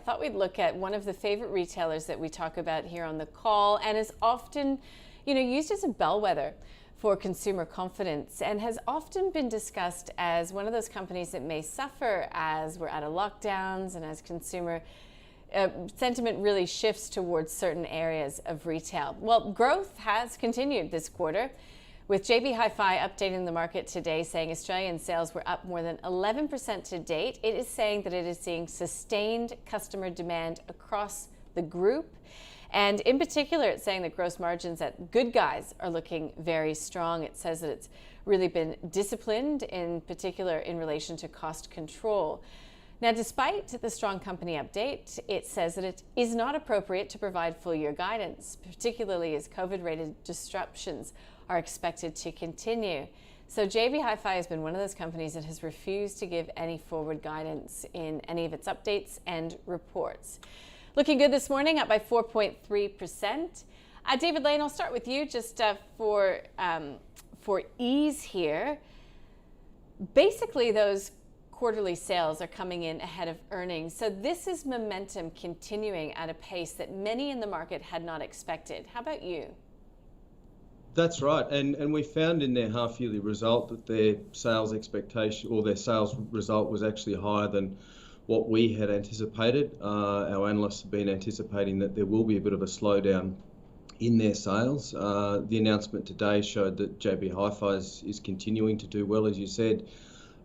thought we'd look at one of the favorite retailers that we talk about here on the call and is often, used as a bellwether for consumer confidence and has often been discussed as one of those companies that may suffer as we're out of lockdowns and as consumer sentiment really shifts towards certain areas of retail. Well, growth has continued this quarter, with JB Hi-Fi updating the market today saying Australian sales were up more than 11% to date. It is saying that it is seeing sustained customer demand across the group. And in particular, it's saying that gross margins at Good Guys are looking very strong. It says that it's really been disciplined, in particular in relation to cost control. Now, despite the strong company update, it says that it is not appropriate to provide full year guidance, particularly as COVID-related disruptions are expected to continue. So JB Hi-Fi has been one of those companies that has refused to give any forward guidance in any of its updates and reports. Looking good this morning, up by 4.3%. David Lane, I'll start with you just for ease here. Basically, those quarterly sales are coming in ahead of earnings. So this is momentum continuing at a pace that many in the market had not expected. How about you? That's right, and we found in their half-yearly result that their sales expectation or their sales result was actually higher than what we had anticipated. Our analysts have been anticipating that there will be a bit of a slowdown in their sales. The announcement today showed that JB Hi-Fi is continuing to do well, as you said.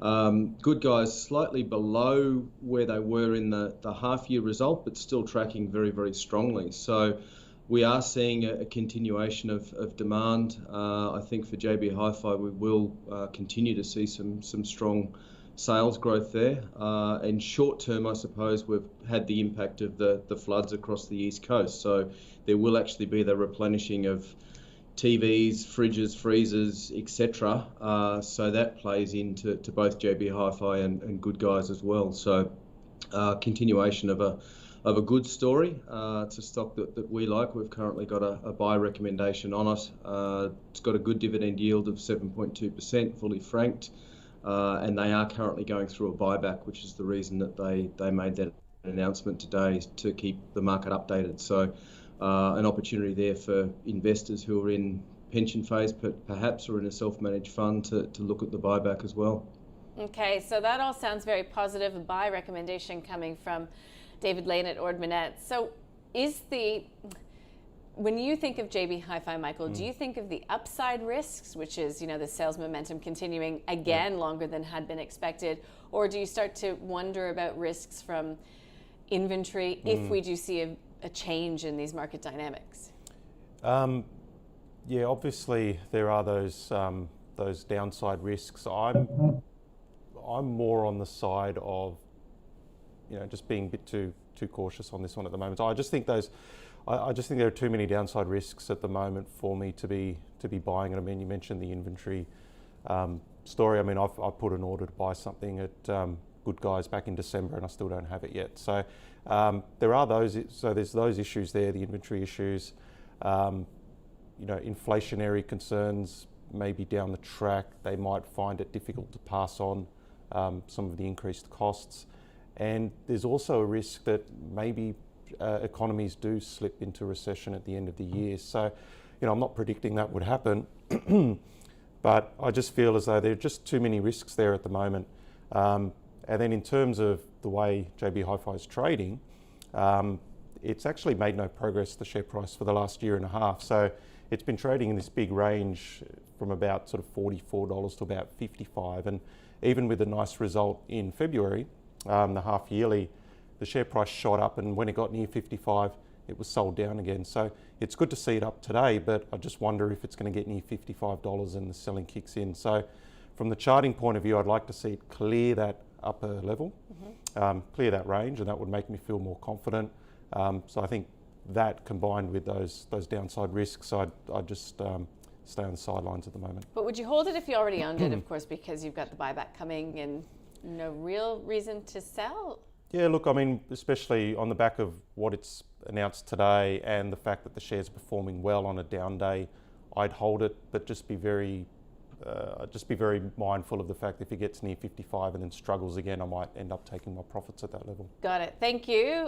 Good Guys slightly below where they were in the half-year result, but still tracking very, very strongly. So we are seeing a continuation of demand. I think for JB Hi-Fi, we will continue to see some strong sales growth there. And short term, I suppose, we've had the impact of the floods across the East Coast. So there will actually be the replenishing of TVs, fridges, freezers, etc. So that plays into both JB Hi-Fi and Good Guys as well. So continuation of a good story. It's a stock that we like. We've currently got a buy recommendation on it. It's got a good dividend yield of 7.2%, fully franked. And they are currently going through a buyback, which is the reason that they made that announcement today, to keep the market updated. So an opportunity there for investors who are in pension phase, perhaps, or in a self-managed fund to look at the buyback as well. Okay, so that all sounds very positive. A buy recommendation coming from David Lane at Minnett. So when you think of JB Hi-Fi, Michael, do you think of the upside risks, which is, the sales momentum continuing again longer than had been expected, or do you start to wonder about risks from inventory if we do see a change in these market dynamics? Yeah, obviously there are those downside risks. I'm more on the side of just being a bit too cautious on this one at the moment. I just think there are too many downside risks at the moment for me to be buying it. I mean, you mentioned the inventory story. I mean, I put an order to buy something at Good Guys back in December, and I still don't have it yet. So there are those. So there's those issues there, the inventory issues. Inflationary concerns. Maybe down the track, they might find it difficult to pass on some of the increased costs. And there's also a risk that maybe economies do slip into recession at the end of the year. So, I'm not predicting that would happen, but I just feel as though there are just too many risks there at the moment. And then in terms of the way JB Hi-Fi is trading, it's actually made no progress, the share price, for the last year and a half. So it's been trading in this big range from about sort of $44 to about $55. And even with a nice result in February, the half yearly, the share price shot up, and when it got near 55, it was sold down again. So it's good to see it up today, but I just wonder if it's going to get near $55 and the selling kicks in. So from the charting point of view, I'd like to see it clear that upper level, clear that range, and that would make me feel more confident. So I think that combined with those downside risks, I'd just stay on the sidelines at the moment. But would you hold it if you already owned it, of course, because you've got the buyback coming and no real reason to sell? Yeah, look, I mean, especially on the back of what it's announced today and the fact that the share's performing well on a down day, I'd hold it, but just be very mindful of the fact that if it gets near 55 and then struggles again, I might end up taking my profits at that level. Got it. Thank you.